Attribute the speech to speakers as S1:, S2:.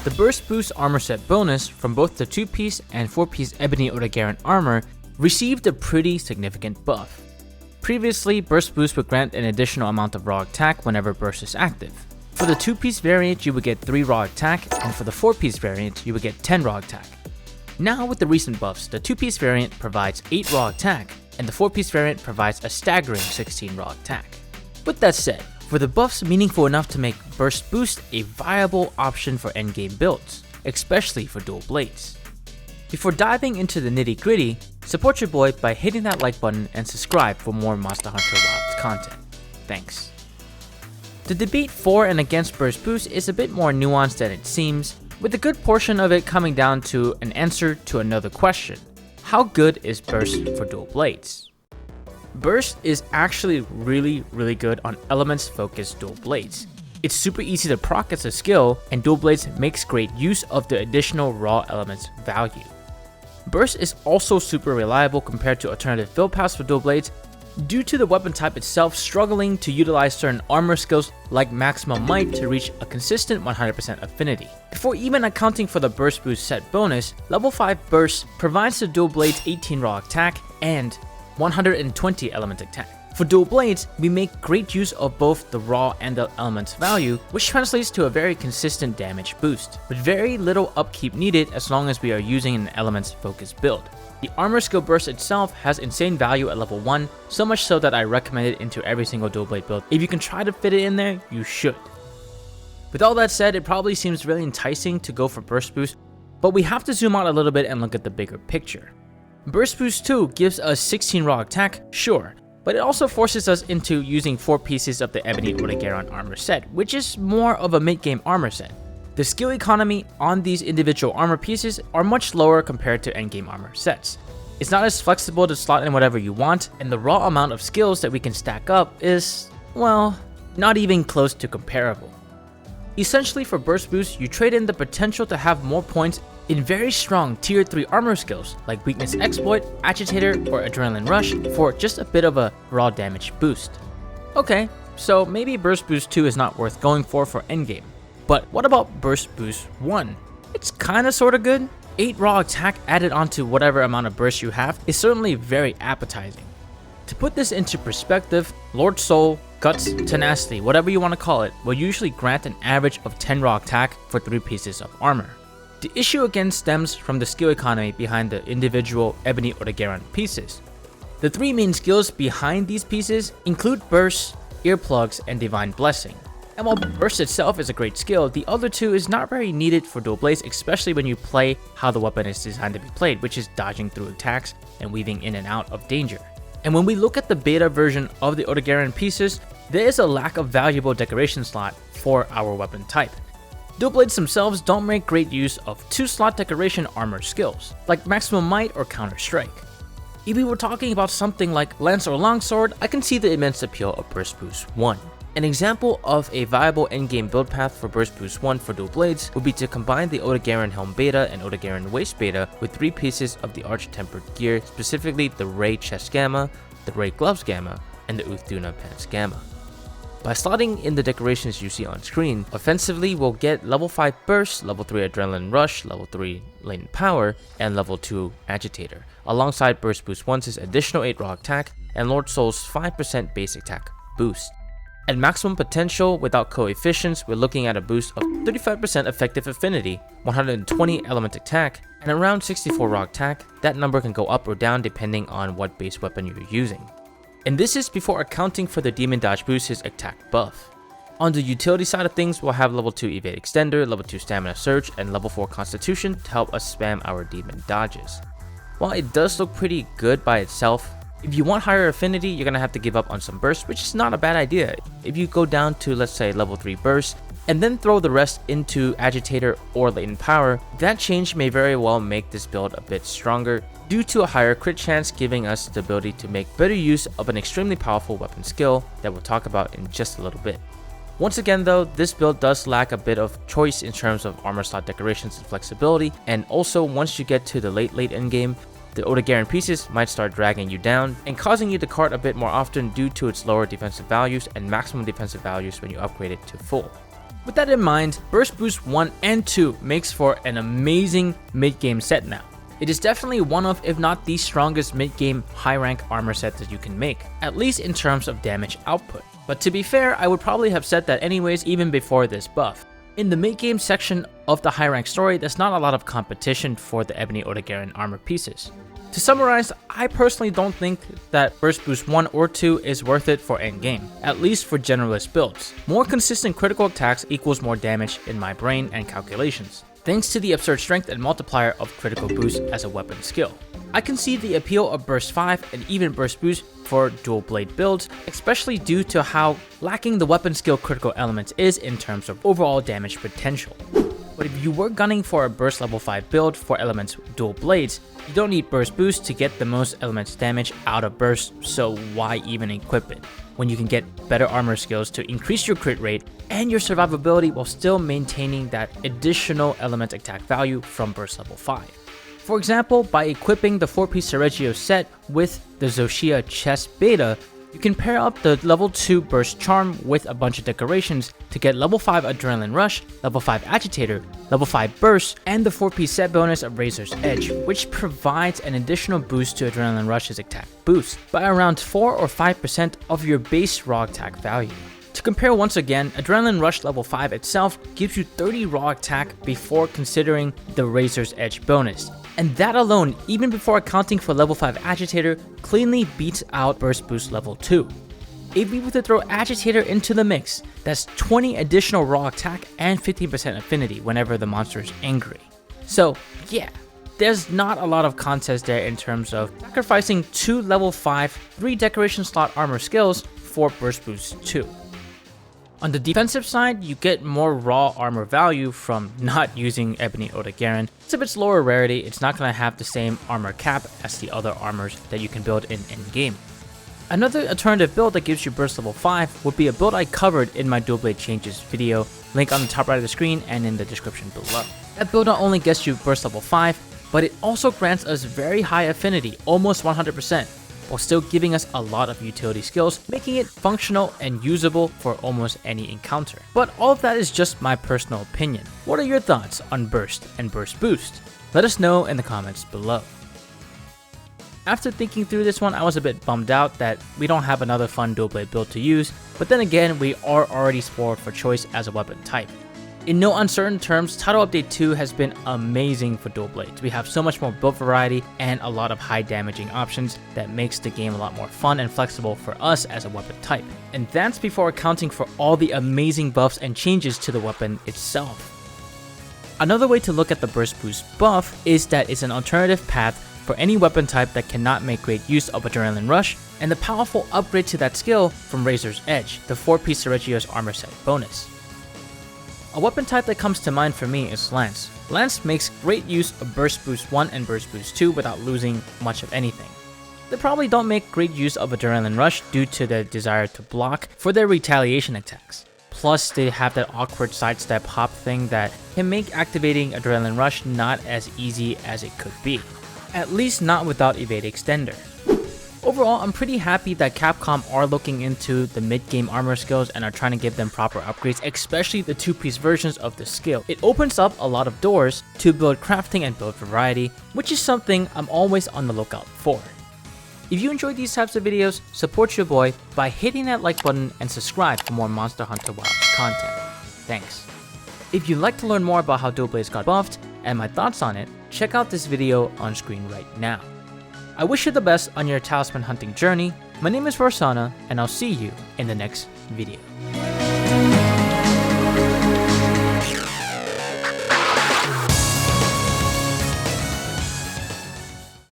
S1: The Burst Boost armor set bonus from both the 2-piece and 4-piece Ebony Odogaron armor received a pretty significant buff. Previously, Burst Boost would grant an additional amount of raw attack whenever Burst is active. For the 2-piece variant, you would get 3 raw attack, and for the 4-piece variant, you would get 10 raw attack. Now with the recent buffs, the 2-piece variant provides 8 raw attack, and the 4-piece variant provides a staggering 16 raw attack. With that said, were the buffs meaningful enough to make Burst Boost a viable option for endgame builds, especially for dual blades? Before diving into the nitty gritty, support your boy by hitting that like button and subscribe for more Monster Hunter Wilds content. Thanks. The debate for and against Burst Boost is a bit more nuanced than it seems, with a good portion of it coming down to an answer to another question: how good is Burst for dual blades? Burst is actually really good on elements focused dual blades. It's super easy to proc as a skill, and dual blades makes great use of the additional raw elements value. Burst is also super reliable compared to alternative build paths for dual blades due to the weapon type itself struggling to utilize certain armor skills like maximum might to reach a consistent 100% affinity. Before even accounting for the Burst Boost set bonus, level 5 Burst provides the dual blades 18 raw attack and 120 element attack. For dual blades, we make great use of both the raw and the elements value, which translates to a very consistent damage boost, with very little upkeep needed as long as we are using an elements focused build. The armor skill burst itself has insane value at level 1, so much so that I recommend it into every single dual blade build. If you can try to fit it in there, you should. With all that said, it probably seems really enticing to go for Burst Boost, but we have to zoom out a little bit and look at the bigger picture. Burst Boost 2 gives us 16 raw attack, sure, but it also forces us into using 4 pieces of the Ebony Odogaron armor set, which is more of a mid-game armor set. The skill economy on these individual armor pieces are much lower compared to endgame armor sets. It's not as flexible to slot in whatever you want, and the raw amount of skills that we can stack up is, well, not even close to comparable. Essentially for Burst Boost, you trade in the potential to have more points in very strong tier 3 armor skills like Weakness Exploit, Agitator, or Adrenaline Rush for just a bit of a raw damage boost. Okay, so maybe Burst Boost 2 is not worth going for endgame. But what about Burst Boost 1? It's kinda sorta good. 8 raw attack added onto whatever amount of burst you have is certainly very appetizing. To put this into perspective, Lord Soul, Guts, Tenacity, whatever you want to call it, will usually grant an average of 10 raw attack for 3 pieces of armor. The issue again stems from the skill economy behind the individual Ebony Odogaron pieces. The 3 main skills behind these pieces include Burst, Earplugs, and Divine Blessing. And while Burst itself is a great skill, the other 2 is not very needed for dual blades, especially when you play how the weapon is designed to be played, which is dodging through attacks and weaving in and out of danger. And when we look at the beta version of the Odogaron pieces, there is a lack of valuable decoration slot for our weapon type. Dual blades themselves don't make great use of 2-slot decoration armor skills, like Maximum Might or Counter Strike. If we were talking about something like Lance or Longsword, I can see the immense appeal of Burst Boost 1. An example of a viable endgame build path for Burst Boost 1 for dual blades would be to combine the Odogaron Helm Beta and Odogaron Waist Beta with 3 pieces of the Arch-Tempered gear, specifically the Ray Chest Gamma, the Ray Gloves Gamma, and the Duna Pants Gamma. By slotting in the decorations you see on screen, offensively we'll get level 5 Burst, level 3 Adrenaline Rush, level 3 Latent Power, and level 2 Agitator, alongside Burst Boost 1's additional 8 raw attack and Lord Soul's 5% base attack boost. At maximum potential without coefficients, we're looking at a boost of 35% effective affinity, 120 element attack, and around 64 raw attack. That number can go up or down depending on what base weapon you're using. And this is before accounting for the Demon Dodge boost's attack buff. On the utility side of things, we'll have level 2 Evade Extender, level 2 Stamina Surge, and level 4 Constitution to help us spam our demon dodges. While it does look pretty good by itself, if you want higher affinity, you're gonna have to give up on some burst, which is not a bad idea. If you go down to, let's say, level 3 burst, and then throw the rest into Agitator or Latent Power, that change may very well make this build a bit stronger due to a higher crit chance, giving us the ability to make better use of an extremely powerful weapon skill that we'll talk about in just a little bit. Once again though, this build does lack a bit of choice in terms of armor slot decorations and flexibility, and also once you get to the late endgame, the Odogaron pieces might start dragging you down and causing you to cart a bit more often due to its lower defensive values and maximum defensive values when you upgrade it to full. With that in mind, Burst Boost 1 and 2 makes for an amazing mid-game set now. It is definitely one of, if not the strongest mid-game high-rank armor set that you can make, at least in terms of damage output. But to be fair, I would probably have said that anyways even before this buff. In the mid-game section of the high-rank story, there's not a lot of competition for the Ebony Odogaron armor pieces. To summarize, I personally don't think that Burst Boost 1 or 2 is worth it for endgame, at least for generalist builds. More consistent critical attacks equals more damage in my brain and calculations, thanks to the absurd strength and multiplier of critical boost as a weapon skill. I can see the appeal of Burst 5 and even Burst Boost for dual blade builds, especially due to how lacking the weapon skill critical elements is in terms of overall damage potential. But if you were gunning for a burst level 5 build for elements dual blades, you don't need burst boost to get the most elements damage out of burst, so why even equip it, when you can get better armor skills to increase your crit rate and your survivability while still maintaining that additional element attack value from burst level 5. For example, by equipping the 4-piece Sergio set with the Zoshia chest beta, you can pair up the level 2 burst charm with a bunch of decorations to get level 5 adrenaline rush, level 5 agitator, level 5 burst, and the 4-piece set bonus of Razor's Edge, which provides an additional boost to adrenaline rush's attack boost by around 4 or 5% of your base raw attack value. To compare once again, Adrenaline Rush level 5 itself gives you 30 raw attack before considering the Razor's Edge bonus. And that alone, even before accounting for level 5 Agitator, cleanly beats out Burst Boost level 2. If we were to throw Agitator into the mix, that's 20 additional raw attack and 15% affinity whenever the monster is angry. So yeah, there's not a lot of contest there in terms of sacrificing 2 level 5, 3 decoration slot armor skills for Burst Boost 2. On the defensive side, you get more raw armor value from not using Ebony Odogaron. It's a bit lower rarity, it's not going to have the same armor cap as the other armors that you can build in endgame. Another alternative build that gives you burst level 5 would be a build I covered in my dual blade changes video, link on the top right of the screen and in the description below. That build not only gets you burst level 5, but it also grants us very high affinity, almost 100%. While still giving us a lot of utility skills, making it functional and usable for almost any encounter. But all of that is just my personal opinion. What are your thoughts on Burst and Burst Boost? Let us know in the comments below. After thinking through this one, I was a bit bummed out that we don't have another fun dual blade build to use, but then again, we are already spoiled for choice as a weapon type. In no uncertain terms, Title Update 2 has been amazing for dual blades. We have so much more build variety and a lot of high damaging options that makes the game a lot more fun and flexible for us as a weapon type. And that's before accounting for all the amazing buffs and changes to the weapon itself. Another way to look at the Burst Boost buff is that it's an alternative path for any weapon type that cannot make great use of Adrenaline Rush, and the powerful upgrade to that skill from Razor's Edge, the 4-piece Sergio's armor set bonus. A weapon type that comes to mind for me is Lance. Lance makes great use of Burst Boost 1 and Burst Boost 2 without losing much of anything. They probably don't make great use of Adrenaline Rush due to their desire to block for their retaliation attacks. Plus, they have that awkward sidestep hop thing that can make activating Adrenaline Rush not as easy as it could be. At least not without Evade Extender. Overall, I'm pretty happy that Capcom are looking into the mid-game armor skills and are trying to give them proper upgrades, especially the 2-piece versions of the skill. It opens up a lot of doors to build crafting and build variety, which is something I'm always on the lookout for. If you enjoy these types of videos, support your boy by hitting that like button and subscribe for more Monster Hunter Wilds content. Thanks. If you'd like to learn more about how dual blades got buffed and my thoughts on it, check out this video on screen right now. I wish you the best on your talisman hunting journey. My name is Rorsana, and I'll see you in the next video.